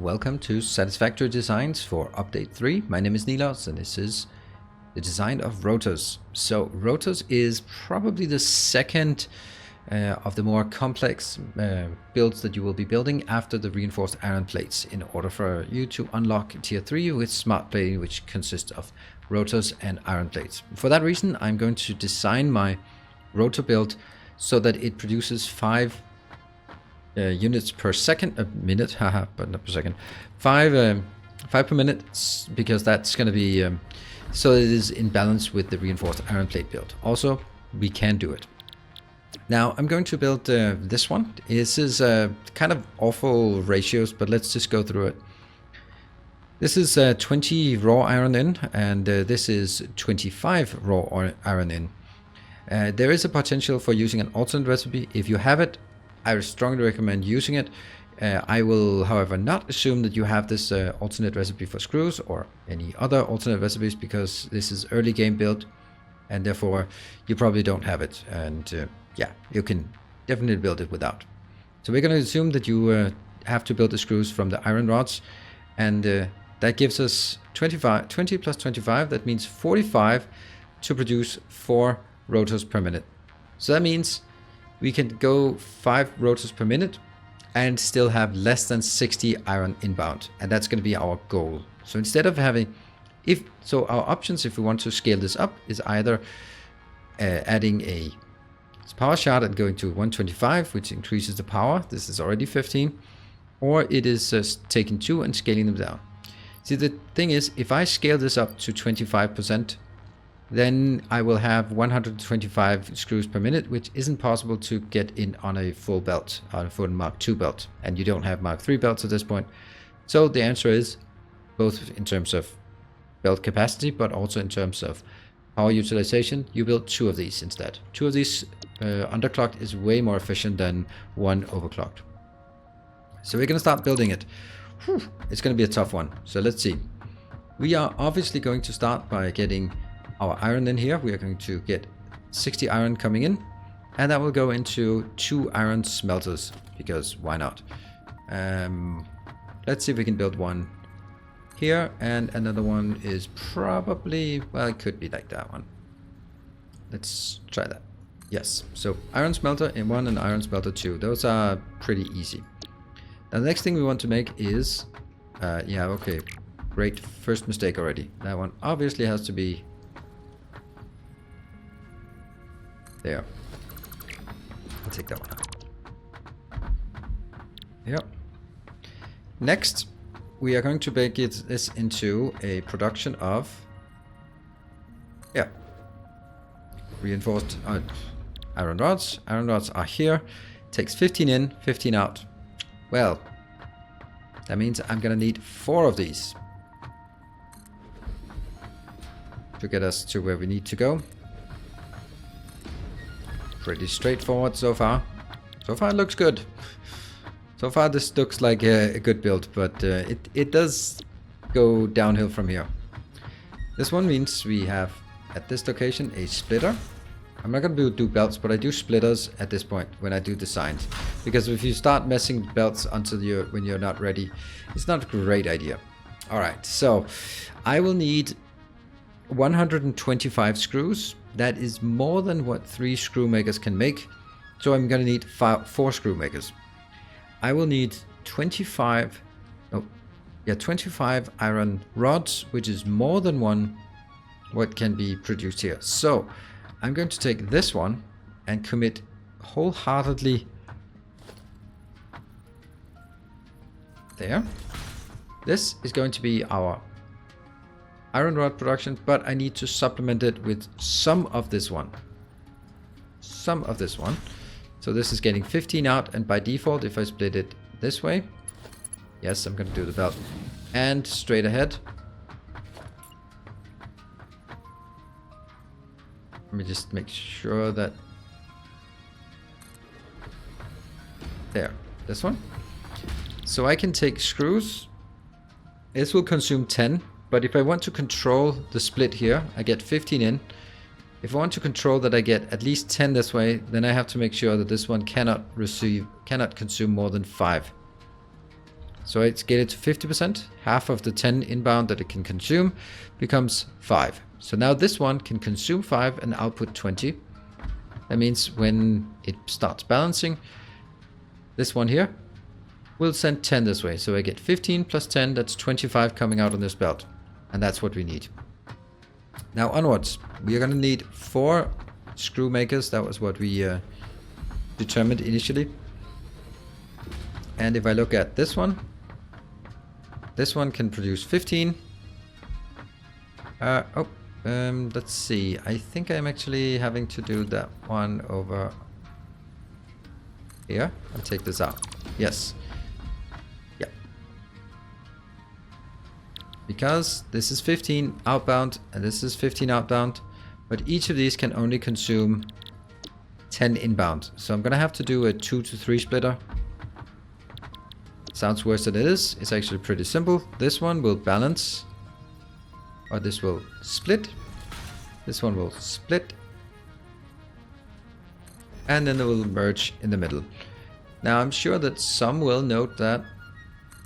welcome to Satisfactory Designs for Update 3. My name is Nilaus and this is the design of ROTORS. So ROTORS is probably the second of the more complex builds that you will be building after the reinforced iron plates in order for you to unlock tier 3 with smart plating, which consists of rotors and iron plates. For that reason, I'm going to design my rotor build so that it produces 5 units per second, a minute, haha, but not per second. 5 per minute, because that's going to be so it is in balance with the reinforced iron plate build. Also, we can do it. Now I'm going to build this one. This is kind of awful ratios, but let's just go through it. This is 20 raw iron in, and this is 25 raw iron in. There is a potential for using an alternate recipe. If you have it, I would strongly recommend using it. I will, however, not assume that you have this alternate recipe for screws or any other alternate recipes, because this is early game build and therefore you probably don't have it. And yeah, you can definitely build it without. So we're going to assume that you have to build the screws from the iron rods, and that gives us 20 plus 25. That means 45 to produce 4 rotors per minute. So that means we can go 5 rotors per minute and still have less than 60 iron inbound. And that's going to be our goal. So instead of having, our options if we want to scale this up is either adding a power shard and going to 125, which increases the power. This is already 15. Or it is taking 2 and scaling them down. See, the thing is, if I scale this up to 25%, then I will have 125 screws per minute, which isn't possible to get in on a full belt, on a full Mark II belt. And you don't have Mark III belts at this point. So the answer is both in terms of belt capacity, but also in terms of power utilization, you build 2 of these instead. 2 of these underclocked is way more efficient than 1 overclocked. So we're going to start building it. Whew, it's going to be a tough one. So let's see. We are obviously going to start by getting our iron in here. We are going to get 60 iron coming in, and that will go into 2 iron smelters, because why not? Let's see if we can build one here, and another one is probably, well, it could be like that one. Let's try that. Yes, so iron smelter in 1 and iron smelter 2. Those are pretty easy. Now the next thing we want to make is, yeah, okay, great, first mistake already. That one obviously has to be there. I'll take that one out. Yep. Next, we are going to make this into a production of, yeah, reinforced iron rods. Iron rods are here. Takes 15 in, 15 out. Well, that means I'm gonna need 4 of these to get us to where we need to go. Pretty straightforward so far. So far it looks good. So far this looks like a good build, but it does go downhill from here. This one means we have at this location a splitter. I'm not going to do belts, but I do splitters at this point when I do designs. Because if you start messing belts until when you're not ready, it's not a great idea. Alright, so I will need 125 screws. That is more than what 3 screw makers can make. So I'm going to need 4 screw makers. I will need 25 iron rods, which is more than what can be produced here. So I'm going to take this one and commit wholeheartedly there. This is going to be our iron rod production, but I need to supplement it with some of this one. So this is getting 15 out, and by default, if I split it this way, yes, I'm going to do the belt, and straight ahead. Let me just make sure that there, this one. So I can take screws. This will consume 10. But if I want to control the split here, I get 15 in. If I want to control that I get at least 10 this way, then I have to make sure that this one cannot consume more than 5. So I scale it to 50%. Half of the 10 inbound that it can consume becomes 5. So now this one can consume 5 and output 20. That means when it starts balancing, this one here will send 10 this way. So I get 15 plus 10, that's 25 coming out on this belt. And that's what we need. Now onwards, we are going to need 4 screw makers. That was what we determined initially. And if I look at this one can produce 15. Let's see. I think I'm actually having to do that one over here. I'll take this out. Yes. Yeah. Because this is 15 outbound and this is 15 outbound, but each of these can only consume 10 inbound. So I'm going to have to do a 2 to 3 splitter. Sounds worse than it is. It's actually pretty simple. This one will balance, or this will split. This one will split. And then it will merge in the middle. Now I'm sure that some will note that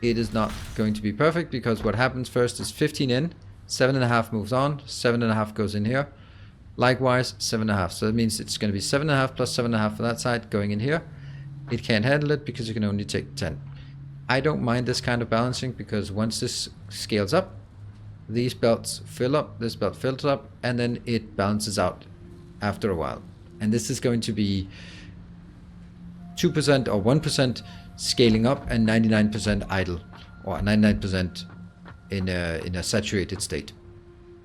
it is not going to be perfect, because what happens first is 15 in, 7.5 moves on, 7.5 goes in here. Likewise, 7.5. So that means it's going to be 7.5 plus 7.5 for that side going in here. It can't handle it because you can only take 10. I don't mind this kind of balancing, because once this scales up, these belts fill up, this belt fills up, and then it balances out after a while. And this is going to be 2% or 1% scaling up and 99% idle, or 99% in a saturated state.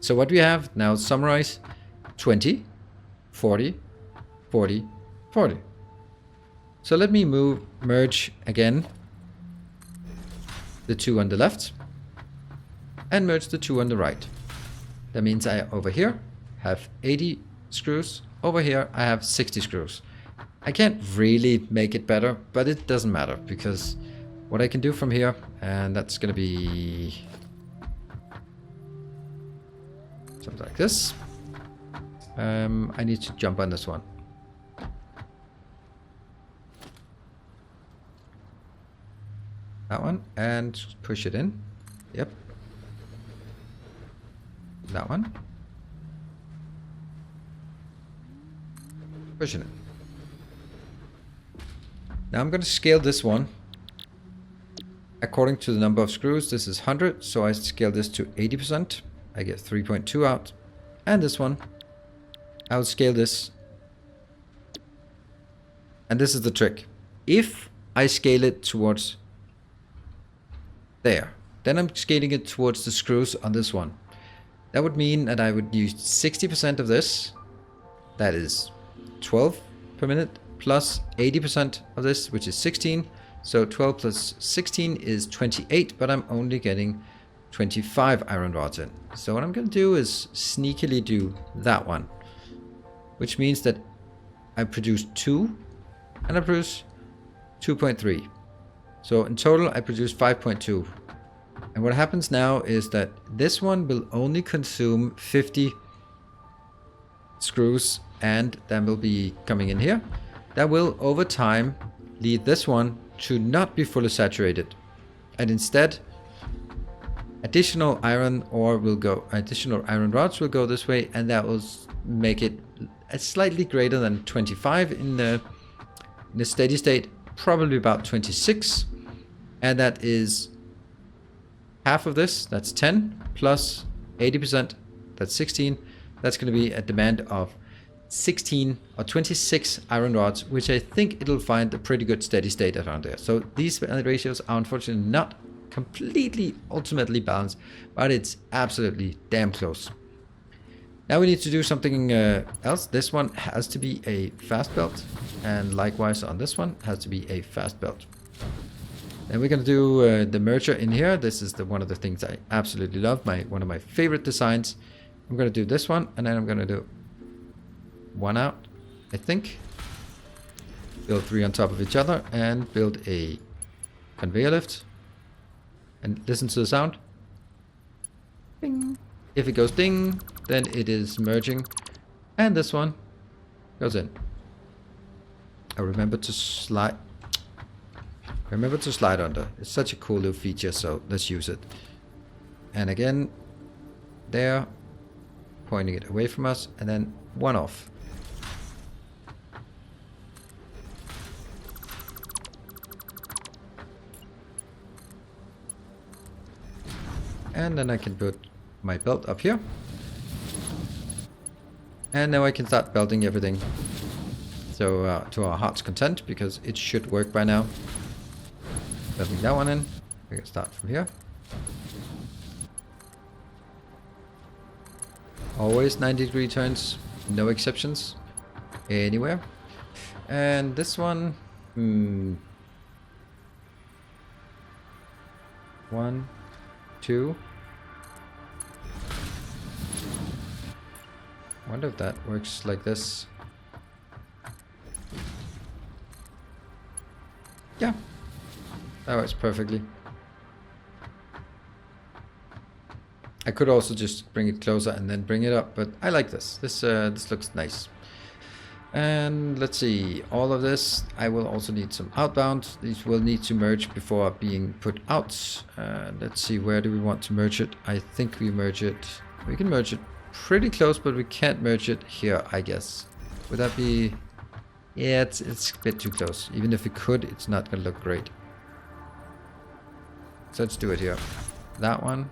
So what we have now, summarize: 20, 40, 40, 40. So let me merge again the 2 on the left and merge the 2 on the right. That means I over here have 80 screws, over here I have 60 screws. I can't really make it better, but it doesn't matter, because what I can do from here, and that's gonna be something like this. I need to jump on this one. That one, and push it in. Yep. That one. Push it in. Now I'm going to scale this one according to the number of screws. This is 100, so I scale this to 80%. I get 3.2 out. And this one, I'll scale this. And this is the trick. If I scale it towards there, then I'm scaling it towards the screws on this one. That would mean that I would use 60% of this. That is 12 per minute, plus 80% of this, which is 16. So 12 plus 16 is 28, but I'm only getting 25 iron rods in. So what I'm going to do is sneakily do that one, which means that I produce 2 and I produce 2.3. So in total I produce 5.2. And what happens now is that this one will only consume 50 screws, and then will be coming in here. That will over time lead this one to not be fully saturated, and instead additional iron rods will go this way, and that will make it a slightly greater than 25 in the steady state, probably about 26. And that is half of this, that's 10, plus 80%, that's 16. That's going to be a demand of 16 or 26 iron rods, which I think it'll find a pretty good steady state around there. So these ratios are unfortunately not completely ultimately balanced, but it's absolutely damn close. Now we need to do something else. This one has to be a fast belt, and likewise on this one has to be a fast belt. And we're going to do the merger in here. This is one of the things I absolutely love, one of my favorite designs. I'm going to do this one, and then I'm going to do one out, I think. Build 3 on top of each other, and build a conveyor lift. And listen to the sound. Ding. If it goes ding, then it is merging. And this one goes in. I remember to slide. Remember to slide under. It's such a cool little feature, so let's use it. And again, there, pointing it away from us, and then one off. And then I can put my belt up here. And now I can start belting everything. So to our heart's content, because it should work by now. Belting that one in. We can start from here. Always 90-degree turns, no exceptions, anywhere. And this one, 1, 2. Wonder if that works like this. Yeah, that works perfectly. I could also just bring it closer and then bring it up, but I like this. This looks nice. And let's see, all of this, I will also need some outbound. These will need to merge before being put out. Let's see, where do we want to merge it? I think we merge it. We can merge it pretty close, but we can't merge it here, I guess. Would that be... Yeah, it's a bit too close. Even if we could, it's not gonna look great. So let's do it here. That one.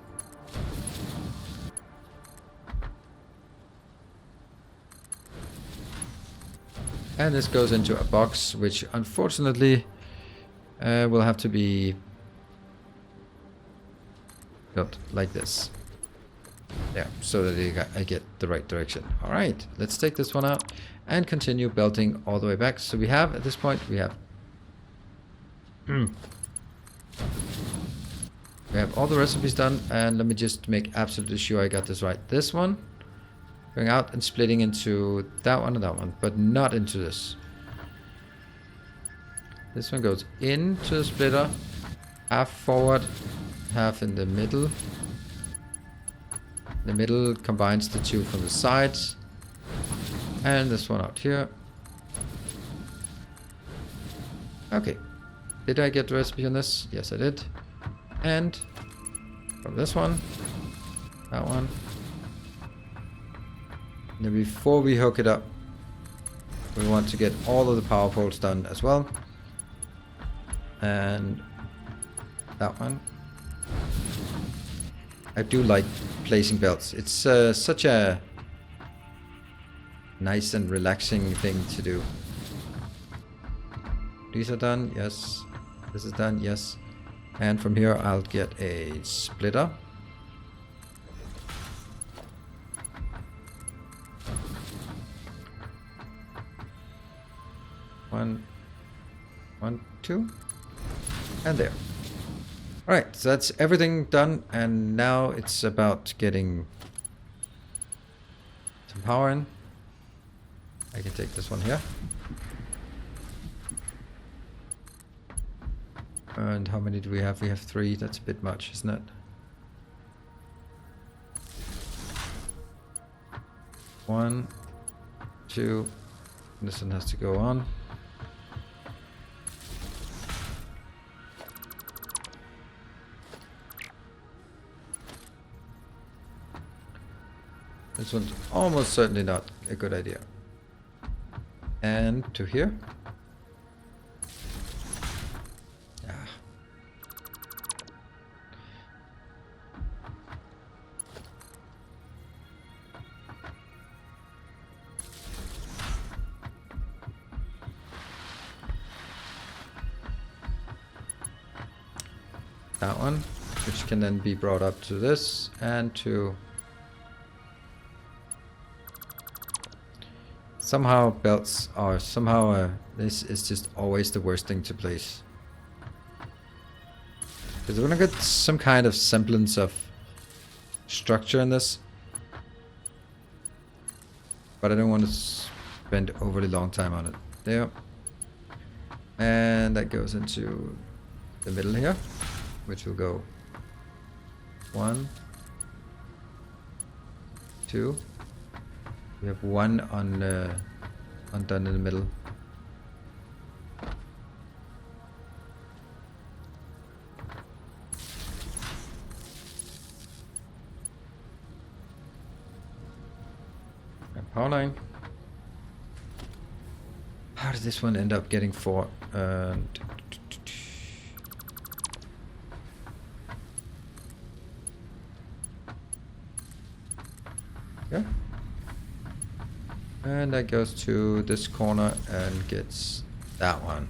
And this goes into a box, which unfortunately will have to be built like this. Yeah, so that I get the right direction. All right, let's take this one out and continue belting all the way back. So we have, at this point, we have all the recipes done. And let me just make absolutely sure I got this right. This one going out and splitting into that one and that one, but not into this. This one goes into the splitter, half forward, half in the middle. The middle combines the two from the sides. And this one out here. Okay. Did I get the recipe on this? Yes, I did. And from this one, that one. Now before we hook it up, we want to get all of the power poles done as well. And that one. I do like placing belts. It's such a nice and relaxing thing to do. These are done, yes. This is done, yes. And from here I'll get a splitter. One, two, and there. Alright, so that's everything done, and now it's about getting some power in. I can take this one here. And how many do we have? We have 3. That's a bit much, isn't it? 1, 2. This one has to go on. This one's almost certainly not a good idea. And to here. Ah. That one, which can then be brought up to this and to... Somehow belts are somehow this is just always the worst thing to place. Because we're gonna get some kind of semblance of structure in this. But I don't want to spend overly long time on it. There. And that goes into the middle here, which will go 1, 2. We have 1 on undone in the middle. Power line. How did this one end up getting 4? Yeah. And that goes to this corner and gets that one.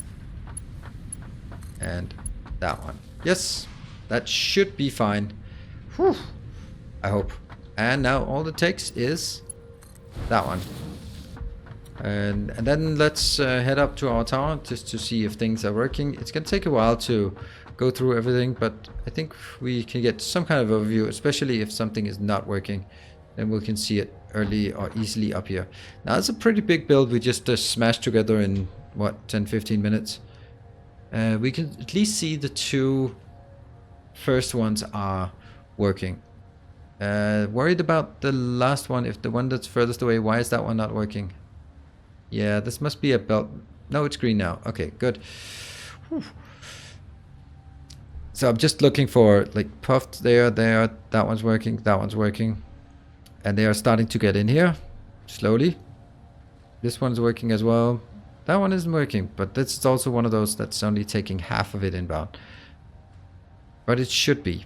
And that one. Yes, that should be fine. Whew. I hope. And now all it takes is that one. And then let's head up to our tower just to see if things are working. It's gonna take a while to go through everything, but I think we can get some kind of overview, especially if something is not working. Then we can see it early or easily up here. Now it's a pretty big build we just smashed together in what, 10-15 minutes. We can at least see the 2 first ones are working. Worried about the last one, if the one that's furthest away, why is that one not working? Yeah, this must be a belt. No, it's green now. Okay, good. Whew. So I'm just looking for like puffed there, that one's working, that one's working. And they are starting to get in here, slowly. This one's working as well. That one isn't working, but this is also one of those that's only taking half of it inbound. But it should be.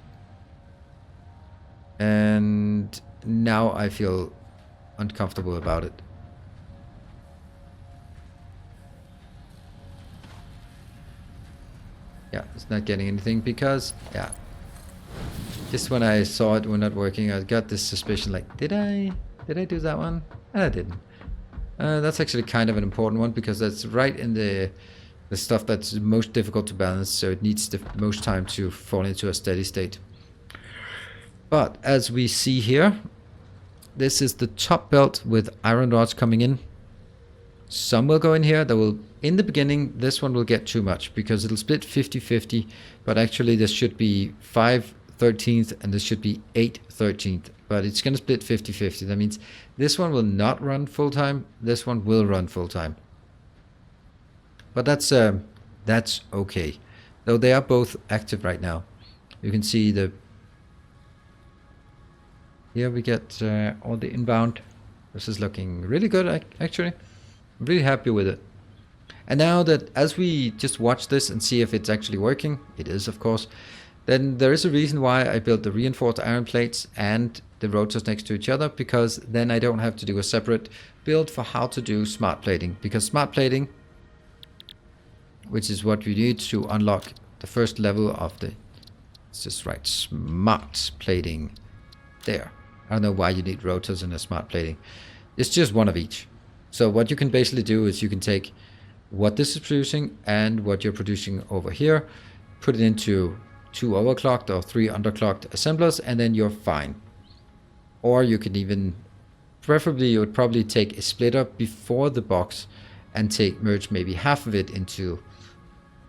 And now I feel uncomfortable about it. Yeah, it's not getting anything because, yeah. Just when I saw it were not working, I got this suspicion like, did I do that one? And I didn't. That's actually kind of an important one because that's right in the stuff that's most difficult to balance, so it needs the most time to fall into a steady state. But as we see here, this is the top belt with iron rods coming in. Some will go in here. That will, in the beginning, this one will get too much because it'll split 50-50, but actually this should be 5/13 and this should be 8/13, but it's going to split 50-50. That means this one will not run full time, this one will run full time. But that's okay. Though they are both active right now. You can see the here we get all the inbound. This is looking really good actually. I'm really happy with it. And now that as we just watch this and see if it's actually working, it is of course, then there is a reason why I built the reinforced iron plates and the rotors next to each other, because then I don't have to do a separate build for how to do smart plating. Because smart plating, which is what we need to unlock the first level of the, let's just write smart plating there. I don't know why you need rotors in a smart plating. It's just one of each. So what you can basically do is you can take what this is producing and what you're producing over here, put it into 2 overclocked or 3 underclocked assemblers, and then you're fine. Or you can even, preferably you would probably take a splitter before the box and merge maybe half of it into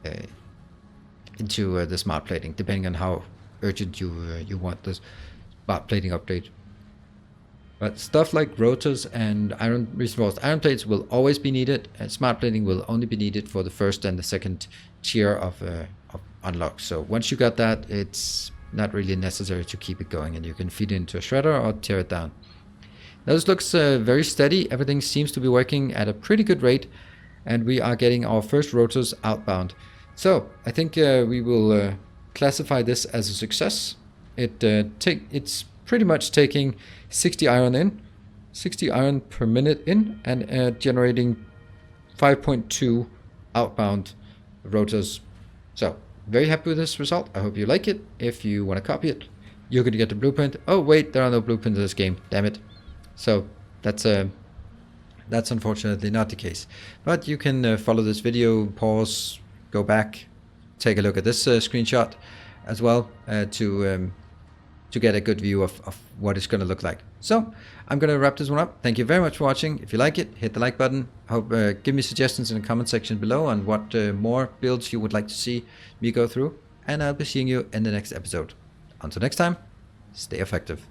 the smart plating, depending on how urgent you want this smart plating update. But stuff like rotors and reinforced iron plates will always be needed, and smart plating will only be needed for the first and the second tier of unlock. So once you got that, it's not really necessary to keep it going, and you can feed it into a shredder or tear it down. Now this looks very steady. Everything seems to be working at a pretty good rate, and we are getting our first rotors outbound. So I think we will classify this as a success. It's pretty much taking 60 iron per minute in, and generating 5.2 outbound rotors. So very happy with this result. I hope you like it. If you want to copy it, you're going to get the blueprint. Oh wait, there are no blueprints in this game, damn it. So that's unfortunately not the case, but you can follow this video, pause, go back, take a look at this screenshot as well to get a good view of what it's going to look like. So I'm going to wrap this one up. Thank you very much for watching. If you like it, hit the like button. Give me suggestions in the comment section below on what more builds you would like to see me go through, and I'll be seeing you in the next episode. Until next time, stay effective.